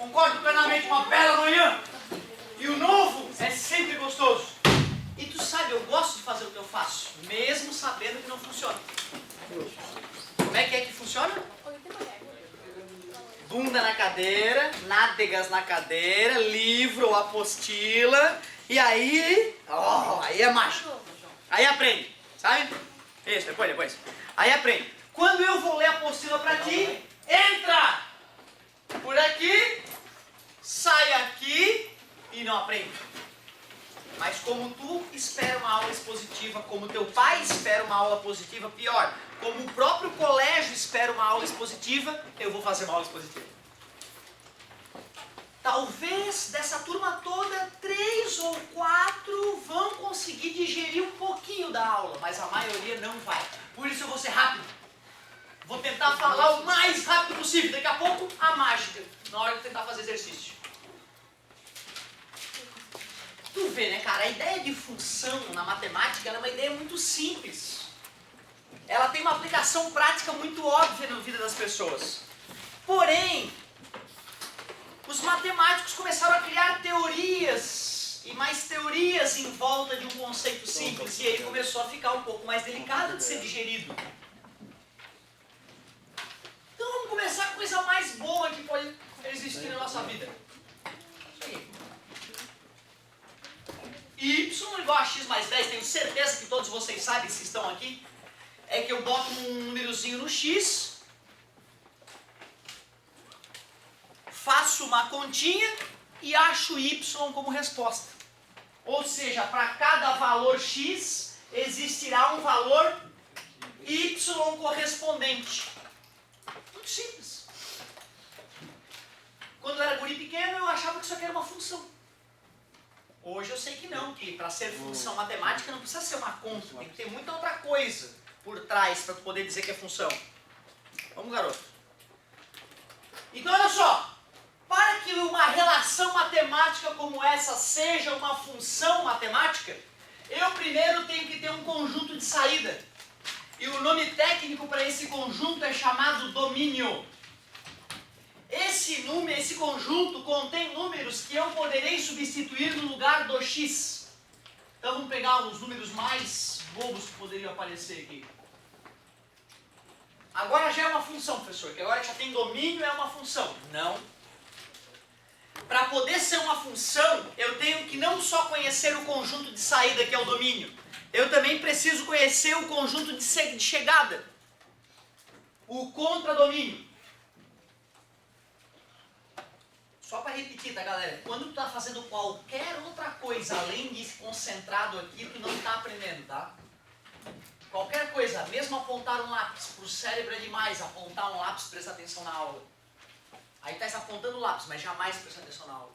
Concordo plenamente, uma bela manhã. E o novo é sempre gostoso. E tu sabe, eu gosto de fazer o que eu faço, mesmo sabendo que não funciona. Como é que funciona? Bunda na cadeira, nádegas na cadeira, livro ou apostila. E aí, aí é mágico. Aí aprende, sabe? Isso, depois. Aí aprende. Quando eu vou ler a apostila pra ti, entra por aqui, sai aqui e não aprende. Mas como tu espera uma aula expositiva, como teu pai espera uma aula positiva, pior, como o próprio colégio espera uma aula expositiva, eu vou fazer uma aula expositiva. Talvez dessa turma toda, 3 ou 4 vão conseguir digerir um pouquinho da aula, mas a maioria não vai. Por isso eu vou ser rápido. Vou tentar falar o mais rápido possível. Daqui a pouco, a mágica, na hora de tentar fazer exercício. Tu vê, né, cara? A ideia de função na matemática ela é uma ideia muito simples. Ela tem uma aplicação prática muito óbvia na vida das pessoas. Porém, os matemáticos começaram a criar teorias e mais teorias em volta de um conceito simples. E aí começou a ficar um pouco mais delicado de ser digerido. Então vamos começar com a coisa mais boa que pode existir na nossa vida. Isso aí. Y igual a x mais 10, tenho certeza que todos vocês sabem, se estão aqui, é que eu boto um númerozinho no x, faço uma continha e acho y como resposta. Ou seja, para cada valor x, existirá um valor y correspondente. Muito simples. Quando eu era guri pequeno, eu achava que isso aqui era uma função. Hoje eu sei que não, que para ser função matemática não precisa ser uma conta, tem que ter muita outra coisa por trás para poder dizer que é função. Vamos, garoto. Então, olha só. Para que uma relação matemática como essa seja uma função matemática, eu primeiro tenho que ter um conjunto de saída. E o nome técnico para esse conjunto é chamado domínio. Esse conjunto contém números que eu poderei substituir no lugar do x. Então vamos pegar os números mais bobos que poderiam aparecer aqui. Agora já é uma função, professor, que agora que já tem domínio é uma função. Não. Para poder ser uma função, eu tenho que não só conhecer o conjunto de saída, que é o domínio, eu também preciso conhecer o conjunto de chegada, o contradomínio. Só para repetir, tá, galera? Quando tu tá fazendo qualquer outra coisa além de concentrado aqui, tu não tá aprendendo, tá? Qualquer coisa, mesmo apontar um lápis, pro cérebro é demais apontar um lápis, presta atenção na aula. Aí tá apontando o lápis, mas jamais presta atenção na aula.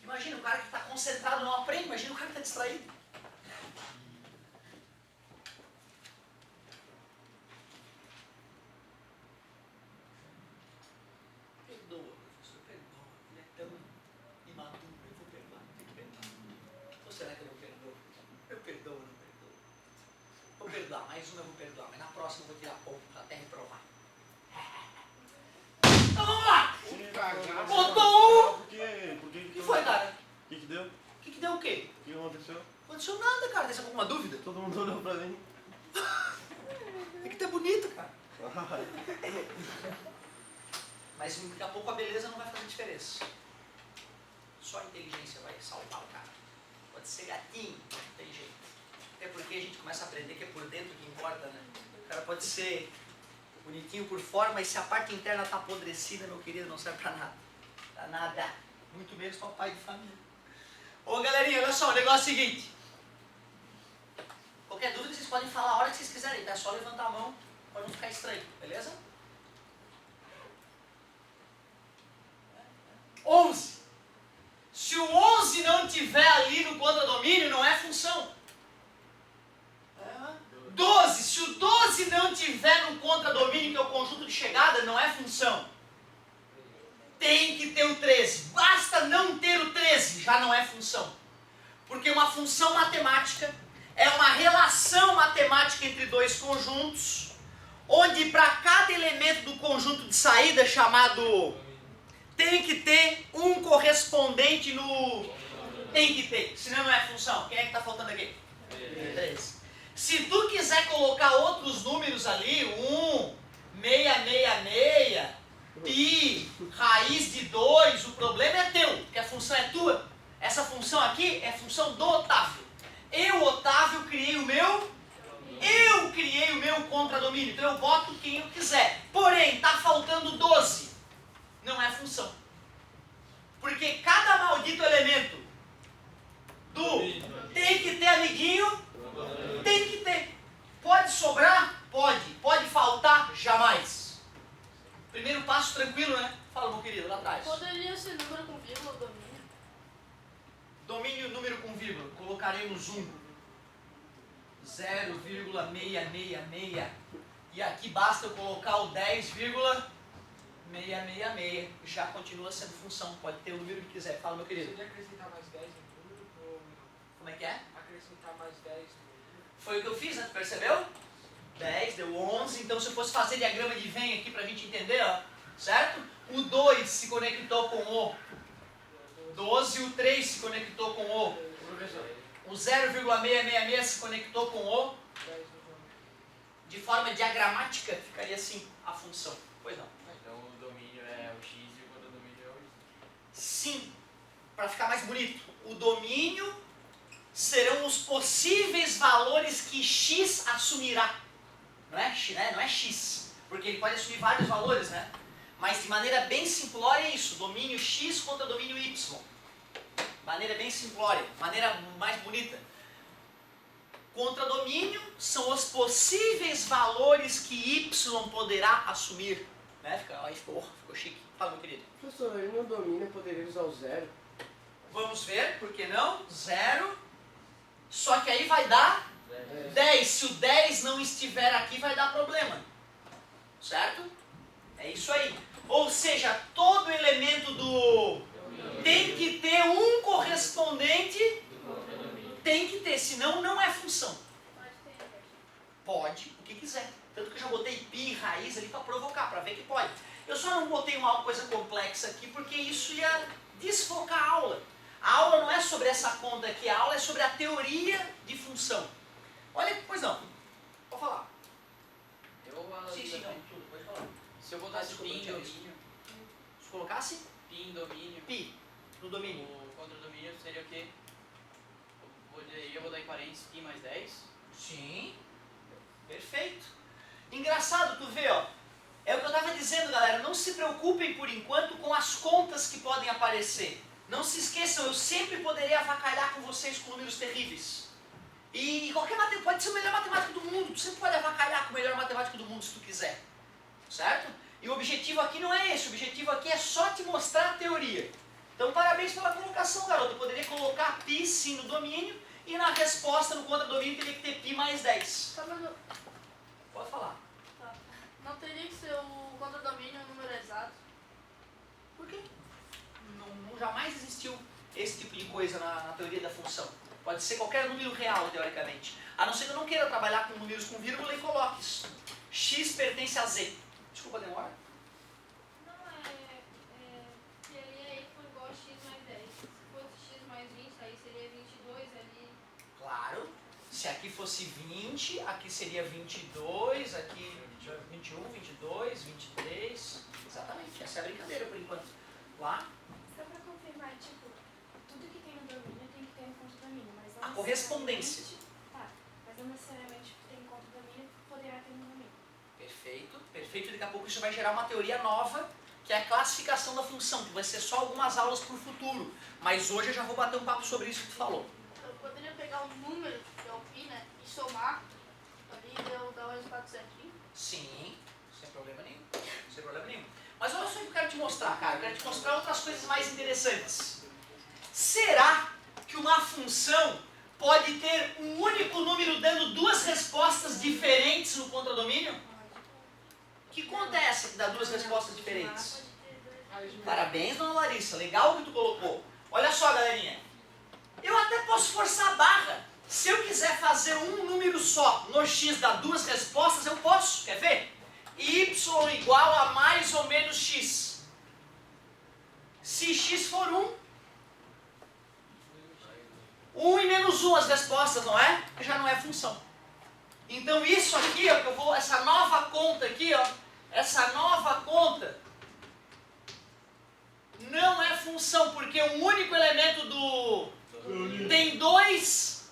Imagina, o cara que está concentrado não aprende, imagina o cara que está distraído. Perdoa, professor, perdoa. Ele é tão imaturo, eu vou perdoar, tem que perdoar. Ou será que eu não perdoo? Eu perdoo ou não perdoo? Vou perdoar, mais uma eu vou perdoar, mas na próxima eu vou tirar ponto para até reprovar. Então vamos lá! Botou um! Por O que foi, cara? O que deu? O que deu o quê? O que aconteceu? Não aconteceu nada, cara. Tem alguma dúvida? Todo mundo olhou pra mim. Tem que ter bonito, cara. Mas daqui a pouco a beleza não vai fazer diferença. Só a inteligência vai salvar o cara. Pode ser gatinho, não tem jeito. Até porque a gente começa a aprender que é por dentro que importa, né? O cara pode ser bonitinho por fora, mas se a parte interna tá apodrecida, meu querido, não serve pra nada. Pra nada. Muito menos para o pai de família. Ô galerinha, olha só, o negócio é o seguinte. Qualquer dúvida vocês podem falar a hora que vocês quiserem, tá? É só levantar a mão para não ficar estranho, beleza? 11. Se o 11 não tiver ali no contradomínio, não é função. 12. Se o 12 não tiver no contradomínio, que é o conjunto de chegada, não é função. Tem que ter o 13. Basta não ter o 13, já não é função. Porque uma função matemática é uma relação matemática entre dois conjuntos, onde para cada elemento do conjunto de saída chamado tem que ter um correspondente no... Tem que ter, senão não é função. Quem é que está faltando aqui? 3. Se tu quiser colocar outros números ali, 666, pi, raiz de 2, o problema é teu, porque a função é tua. Essa função aqui é função do Otávio. Eu, Otávio, criei o meu contradomínio, então eu boto quem eu quiser. Porém, está faltando 12. Não é função. Porque cada maldito elemento do tem que ter amiguinho, tem que ter. Pode sobrar? Pode. Pode faltar? Jamais. Primeiro passo tranquilo, né? Fala, meu querido, lá atrás. Poderia ser número com vírgula, domínio. Domínio número com vírgula. Colocaremos 0,666. E aqui basta eu colocar o 10,666. Já continua sendo função. Pode ter o número que quiser. Fala, meu querido. Seria acrescentar mais 10 no número ou não? Como é que é? Acrescentar mais 10 no número. Foi o que eu fiz, né? Tu percebeu? 10, deu 11. Então, se eu fosse fazer diagrama de Venn aqui pra gente entender, ó, certo? O 2 se conectou com o 12, o 3 se conectou com o 0,666 se conectou com o... 10 no número. De forma diagramática, ficaria assim a função. Pois não. Então o domínio é o x e o contradomínio é o y. Sim, para ficar mais bonito, o domínio serão os possíveis valores que x assumirá. Não é, né? Não é x, porque ele pode assumir vários valores, né? Mas de maneira bem simplória é isso, domínio x contra domínio y. Maneira bem simplória, maneira mais bonita. Contradomínio são os possíveis valores que y poderá assumir. Né? Aí ficou chique. Fala, meu querido. Professor, aí no domínio poderia usar o 0? Vamos ver, por que não? 0. Só que aí vai dar 10. Se o 10 não estiver aqui, vai dar problema. Certo? É isso aí. Ou seja, todo elemento do... tem que ter um correspondente... Tem que ter, senão não é função. Pode, o que quiser. Tanto que eu já botei pi, raiz ali para provocar, para ver que pode. Eu só não botei uma coisa complexa aqui porque isso ia desfocar a aula. A aula não é sobre essa conta aqui, a aula é sobre a teoria de função. Olha, pois não. Pode falar. Sim, não, tudo, pode falar. Se eu botasse Desculpa, pi em tio. domínio, Se colocasse pi em domínio, pi no domínio. o contradomínio seria o quê? Eu vou dar em parênteses pi mais 10. Sim, perfeito. Engraçado, tu vê, ó. É o que eu estava dizendo, galera. Não se preocupem por enquanto com as contas que podem aparecer. Não se esqueçam, eu sempre poderia avacalhar com vocês com números terríveis. E qualquer matemática, pode ser o melhor matemático do mundo. Tu sempre pode avacalhar com o melhor matemático do mundo se tu quiser. Certo? E o objetivo aqui não é esse. O objetivo aqui é só te mostrar a teoria. Então, parabéns pela colocação, garoto. Eu poderia colocar pi sim no domínio. E na resposta, no contradomínio, teria que ter pi mais 10. Tá, mas Pode falar. tá. Não teria que ser o contradomínio um número exato. Por quê? Não jamais existiu esse tipo de coisa na teoria da função. Pode ser qualquer número real, teoricamente. A não ser que eu não queira trabalhar com números com vírgula e coloque isso. X pertence a Z. Desculpa a demora. Não, que ali é y igual a x mais 10. Se fosse x mais 20, aí seria 22 ali. Claro. Se aqui fosse 20, aqui seria 22, aqui 21, 22, 23. Exatamente. Essa é a brincadeira por enquanto. Lá, Só para confirmar, tipo, tudo que tem no domínio tem que ter um contradomínio, mas não a correspondência. necessariamente- Tá, mas não necessariamente tem contradomínio, poderá ter no domínio. Perfeito, perfeito. Daqui a pouco isso vai gerar uma teoria nova, que é a classificação da função, que vai ser só algumas aulas para o futuro. Mas hoje eu já vou bater um papo sobre isso que tu falou. Eu poderia pegar o número, que é o pi, né? E somar. Ali eu dar o resultado certinho. Sim, sem problema nenhum. Sem problema nenhum. Mas olha só o que eu quero te mostrar, cara. Eu quero te mostrar outras coisas mais interessantes. Será que uma função pode ter um único número dando duas respostas diferentes no contradomínio? Que conta é essa que dá duas respostas diferentes? Parabéns, dona Larissa. Legal o que tu colocou. Olha só, galerinha. Eu até posso forçar a barra. Se eu quiser fazer um número só no x dar duas respostas, eu posso. Quer ver? y igual a mais ou menos x. Se x for 1, 1 e menos 1 as respostas, não é? Já não é função. Então isso aqui, ó, que eu vou, essa nova conta aqui, ó, essa nova conta não é função, porque um único elemento do tem 2,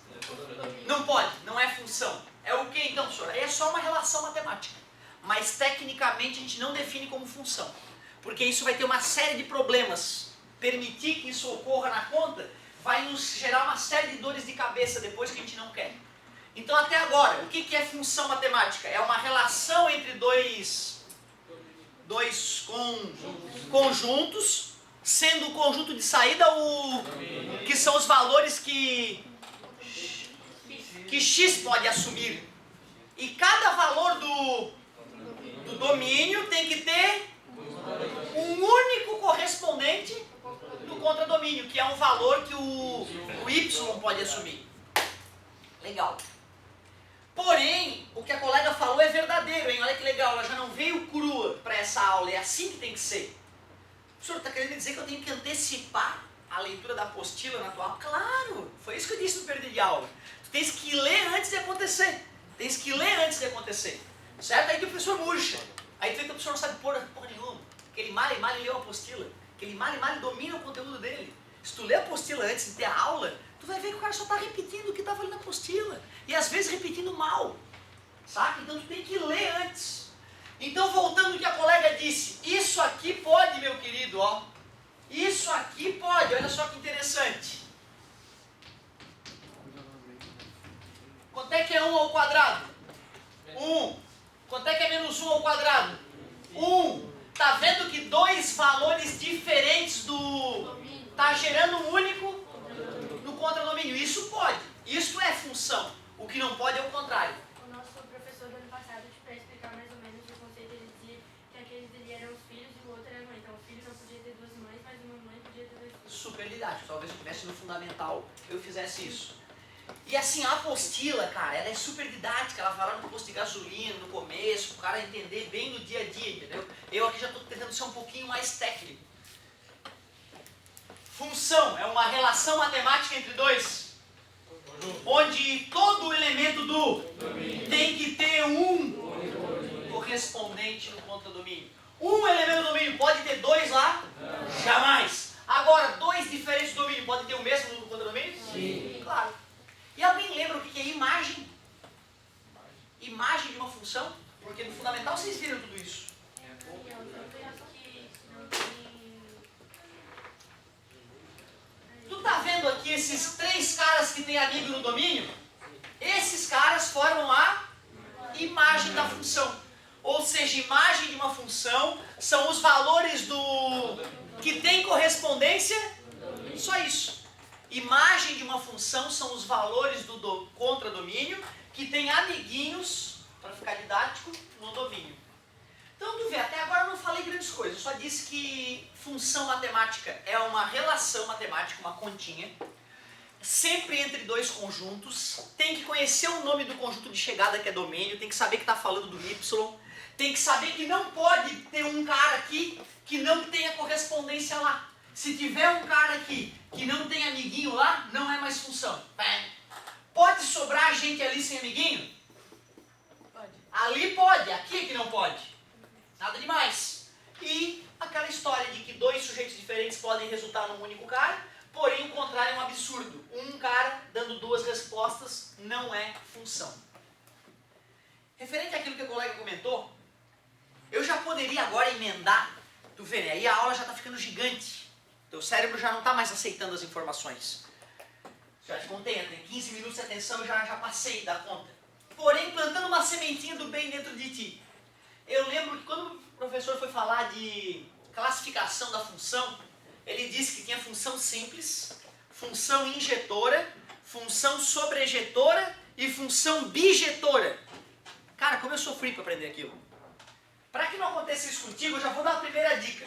não pode, não é função. É o que então, professor? Aí é só uma relação matemática. Mas tecnicamente a gente não define como função. Porque isso vai ter uma série de problemas. Permitir que isso ocorra na conta vai nos gerar uma série de dores de cabeça depois que a gente não quer. Então até agora, o que é função matemática? É uma relação entre dois conjuntos, sendo o conjunto de saída que são os valores que x pode assumir. E cada valor do domínio tem que ter um único correspondente do contradomínio, que é um valor que o y pode assumir. Legal. Porém, o que a colega falou é verdadeiro, hein? Olha que legal, ela já não veio crua para essa aula, é assim que tem que ser. O senhor está querendo dizer que eu tenho que antecipar a leitura da apostila na tua aula? Claro, foi isso que eu disse no perder de aula. Tu tens que ler antes de acontecer. Tens que ler antes de acontecer. Certo? Aí que o professor murcha. Aí tu vê que o professor não sabe porra nenhuma. Que ele mal e mal leu a apostila. Que ele mal e mal domina o conteúdo dele. Se tu ler a apostila antes de ter a aula, tu vai ver que o cara só está repetindo o que estava ali na apostila. E às vezes repetindo mal. Saca? Então tu tem que ler antes. Então voltando ao que a colega disse. Isso aqui pode, meu querido, ó. Isso aqui pode. Olha só que interessante. Quanto é que é 1 ao quadrado? 1. Quanto é que é menos 1 ao quadrado? 1. Tá vendo que dois valores diferentes tá gerando um único no contradomínio. Isso pode. Isso é função. O que não pode é o contrário. O nosso professor do ano passado, para explicar mais ou menos o conceito, ele dizia que aqueles dele eram os filhos e o outro era a mãe. Então o filho não podia ter duas mães, mas uma mãe podia ter dois filhos. Super didático. Talvez se eu estivesse no fundamental eu fizesse isso. E assim, a apostila, cara, ela é super didática, ela fala no posto de gasolina, no começo, para o cara entender bem no dia a dia, entendeu? Eu aqui já estou tentando ser um pouquinho mais técnico. Função é uma relação matemática entre dois, onde todo elemento do tem que ter um correspondente no contradomínio. Um elemento do domínio pode ter dois lá? Jamais. Agora, dois diferentes do domínio podem ter o mesmo no contradomínio? Sim. Claro. E alguém lembra o que é imagem? Imagem de uma função? Porque no fundamental vocês viram tudo isso. Tu tá vendo aqui esses três caras que tem amigo no domínio? Esses caras formam a imagem da função. Ou seja, imagem de uma função são os valores que tem correspondência, só isso. Imagem de uma função são os valores do contradomínio que tem amiguinhos, para ficar didático, no domínio. Então, tu vê, até agora eu não falei grandes coisas, eu só disse que função matemática é uma relação matemática, uma continha, sempre entre dois conjuntos, tem que conhecer o nome do conjunto de chegada que é domínio, tem que saber que está falando do y, tem que saber que não pode ter um cara aqui que não tenha correspondência lá. Se tiver um cara aqui que não tem amiguinho lá, não é mais função. Pode sobrar gente ali sem amiguinho? Pode. Ali pode, aqui é que não pode. Nada demais. E aquela história de que dois sujeitos diferentes podem resultar num único cara, porém o contrário é um absurdo. Um cara dando duas respostas não é função. Referente àquilo que o colega comentou, eu já poderia agora emendar, tu vê, né? Aí a aula já está ficando gigante. Teu cérebro já não está mais aceitando as informações. Já te contei, tem 15 minutos de atenção e já passei da conta. Porém, plantando uma sementinha do bem dentro de ti. Eu lembro que quando o professor foi falar de classificação da função, ele disse que tinha função simples, função injetora, função sobrejetora e função bijetora. Cara, como eu sofri para aprender aquilo. Para que não aconteça isso contigo, eu já vou dar a primeira dica.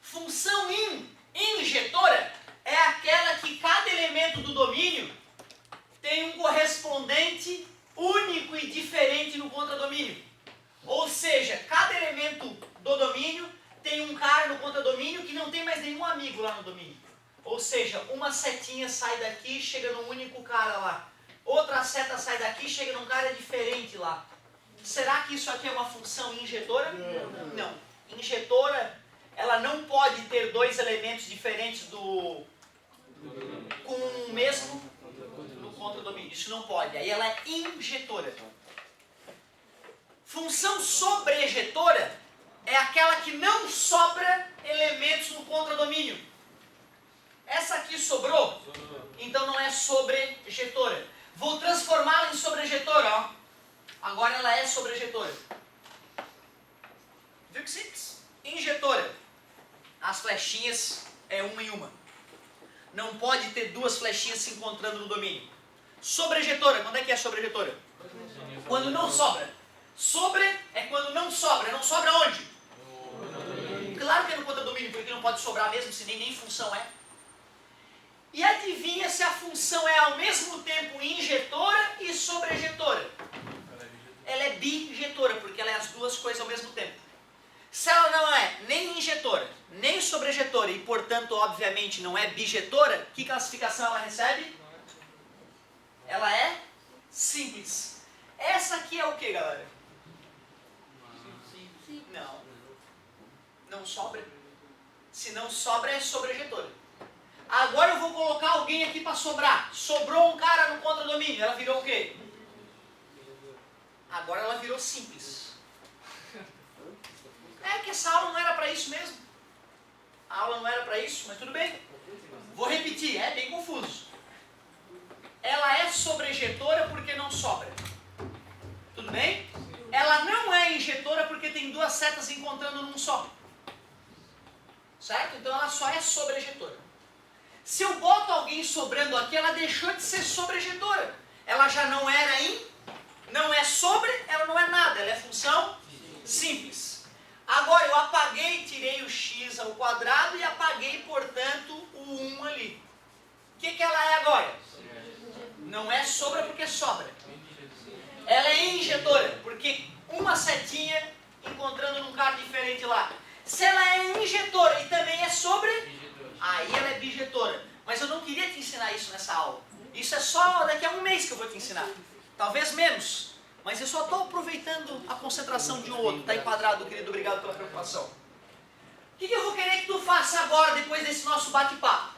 Função injetora é aquela que cada elemento do domínio tem um correspondente único e diferente no contradomínio. Ou seja, cada elemento do domínio tem um cara no contradomínio que não tem mais nenhum amigo lá no domínio. Ou seja, uma setinha sai daqui e chega num único cara lá. Outra seta sai daqui e chega num cara diferente lá. Será que isso aqui é uma função injetora? Não. Injetora, ela não pode ter dois elementos diferentes com o mesmo no contradomínio. Isso não pode. Aí ela é injetora. Função sobrejetora é aquela que não sobra elementos no contradomínio. Essa aqui sobrou, então não é sobrejetora. Vou transformá-la em sobrejetora, ó. Agora ela é sobrejetora. Viu que simples? Injetora. As flechinhas é uma em uma. Não pode ter duas flechinhas se encontrando no domínio. Sobrejetora, quando é que é sobrejetora? Quando não sobra. Sobre é quando não sobra. Não sobra onde? Claro que é no contradomínio, porque não pode sobrar mesmo, se nem função é. E adivinha se a função é ao mesmo tempo injetora e sobrejetora? Ela é bijetora, porque ela é as duas coisas ao mesmo tempo. Se ela não é nem injetora, nem sobrejetora e, portanto, obviamente, não é bijetora, que classificação ela recebe? Ela é simples. Essa aqui é o que, galera? Não. Não sobra. Se não sobra, é sobrejetora. Agora eu vou colocar alguém aqui para sobrar. Sobrou um cara no contradomínio. Ela virou o quê? Agora ela virou simples. É que essa aula não era para isso mesmo. A aula não era para isso, mas tudo bem. Vou repetir, é bem confuso. Ela é sobrejetora porque não sobra. Tudo bem? Ela não é injetora porque tem duas setas encontrando num só. Certo? Então ela só é sobrejetora. Se eu boto alguém sobrando aqui, ela deixou de ser sobrejetora. Ela já não era não é sobre, ela não é nada. Ela é função simples. Agora eu apaguei, tirei o x ao quadrado e apaguei, portanto, o 1 ali. O que ela é agora? Não é sobra porque sobra. Ela é injetora, porque uma setinha encontrando num cara diferente lá. Se ela é injetora e também é sobre, aí ela é bijetora. Mas eu não queria te ensinar isso nessa aula. Isso é só daqui a um mês que eu vou te ensinar. Talvez menos. Mas eu só estou aproveitando a concentração de um outro. Está enquadrado, querido? Obrigado pela preocupação. O que eu vou querer que tu faça agora, depois desse nosso bate-papo?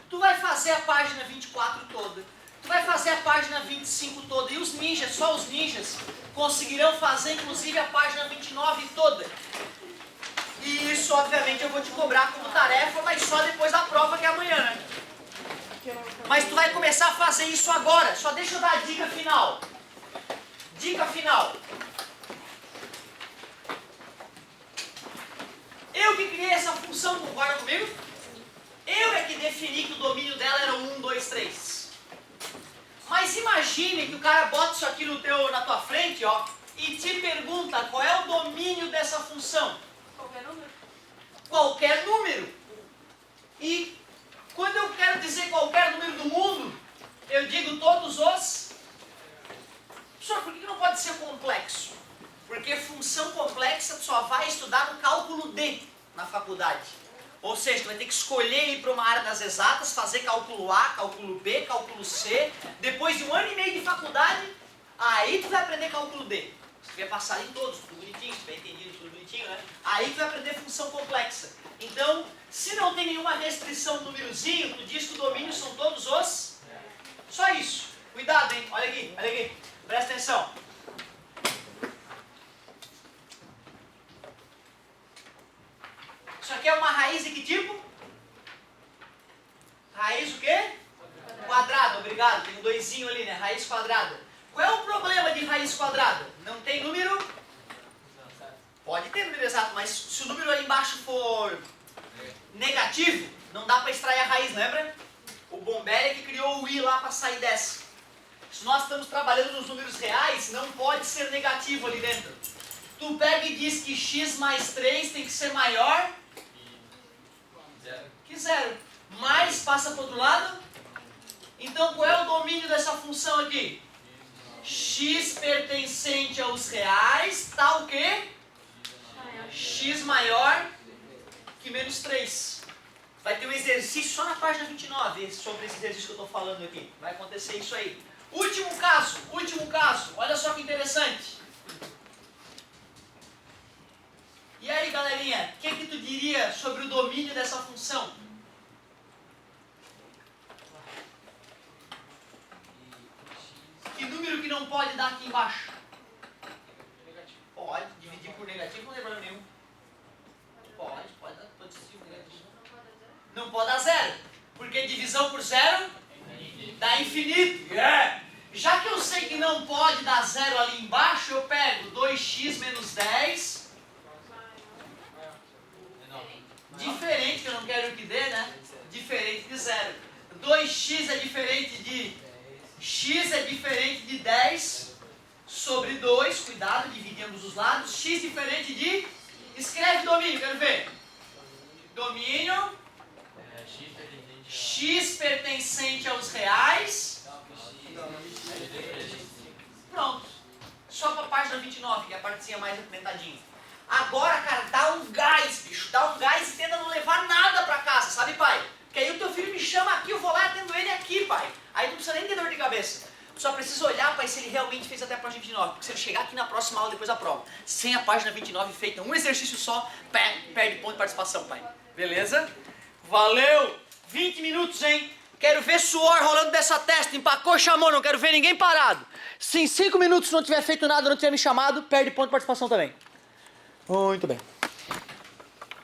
Tu vai fazer a página 24 toda. Tu vai fazer a página 25 toda. E os ninjas, só os ninjas, conseguirão fazer inclusive a página 29 toda. E isso, obviamente, eu vou te cobrar como tarefa, mas só depois da prova, que é amanhã, né? Mas tu vai começar a fazer isso agora. Só deixa eu dar a dica final. Dica final. Eu que criei essa função, concorda comigo? Eu é que defini que o domínio dela era 1, 2, 3. Mas imagine que o cara bota isso aqui na tua frente, ó, e te pergunta qual é o domínio dessa função. Qualquer número. Qualquer número. E quando eu quero dizer qualquer número do mundo, eu digo todos os... Professor, por que não pode ser complexo? Porque função complexa tu só vai estudar no cálculo D na faculdade. Ou seja, tu vai ter que escolher ir para uma área das exatas, fazer cálculo A, cálculo B, cálculo C. Depois de 1 ano e meio de faculdade, aí tu vai aprender cálculo D. Se tu vai passar em todos, tudo bonitinho, se tu vai entendido tudo bonitinho, né? Aí tu vai aprender função complexa. Então, se não tem nenhuma restrição no númerozinho, tu diz que o domínio são todos os... Só isso. Cuidado, hein? Olha aqui, olha aqui. Presta atenção. Isso aqui é uma raiz de que tipo? Raiz o quê? Quadrada, obrigado. Tem um doisinho ali, né? Raiz quadrada. Qual é o problema de raiz quadrada? Não tem número? Pode ter número exato, mas se o número aí embaixo for negativo, não dá para extrair a raiz, lembra? O Bombelli é que criou o i lá para sair dessa. Se nós estamos trabalhando nos números reais, não pode ser negativo ali dentro. Tu pega e diz que x mais 3 tem que ser maior que 0. Mais passa para o outro lado. Então qual é o domínio dessa função aqui? x pertencente aos reais tá o quê? X maior que menos 3. Vai ter um exercício só na página 29 sobre esse exercício que eu estou falando aqui. Vai acontecer isso aí. Último caso. Olha só que interessante. E aí, galerinha, o que tu diria sobre o domínio dessa função? Que número que não pode dar aqui embaixo? Negativo. Pode, dividir por negativo não tem problema nenhum. Pode dar positivo, negativo. Não pode dar zero. Porque divisão por zero dá infinito. Já que eu sei que não pode dar zero ali embaixo, eu pego 2x menos 10. Diferente, que eu não quero que dê, né? Diferente de zero. 2x é diferente de... x é diferente de 10 sobre 2. Cuidado, divide ambos os lados. X diferente de... Escreve domínio, quero ver. Domínio. X pertencente aos reais. Pronto. Só para a página 29, que é a partezinha mais apimentadinha. Agora, cara, dá um gás, bicho. Dá um gás e tenta não levar nada para casa, sabe, pai? Porque aí o teu filho me chama aqui, eu vou lá e atendo ele aqui, pai. Aí não precisa nem ter dor de cabeça. Só precisa olhar, pai, se ele realmente fez até a página 29. Porque se ele chegar aqui na próxima aula, depois da prova, sem a página 29 feita, um exercício só, perde ponto de participação, pai. Beleza? Valeu! 20 minutos, hein? Quero ver suor rolando dessa testa, empacou, chamou, não quero ver ninguém parado. Se em 5 minutos não tiver feito nada, não tiver me chamado, perde ponto de participação também. Muito bem.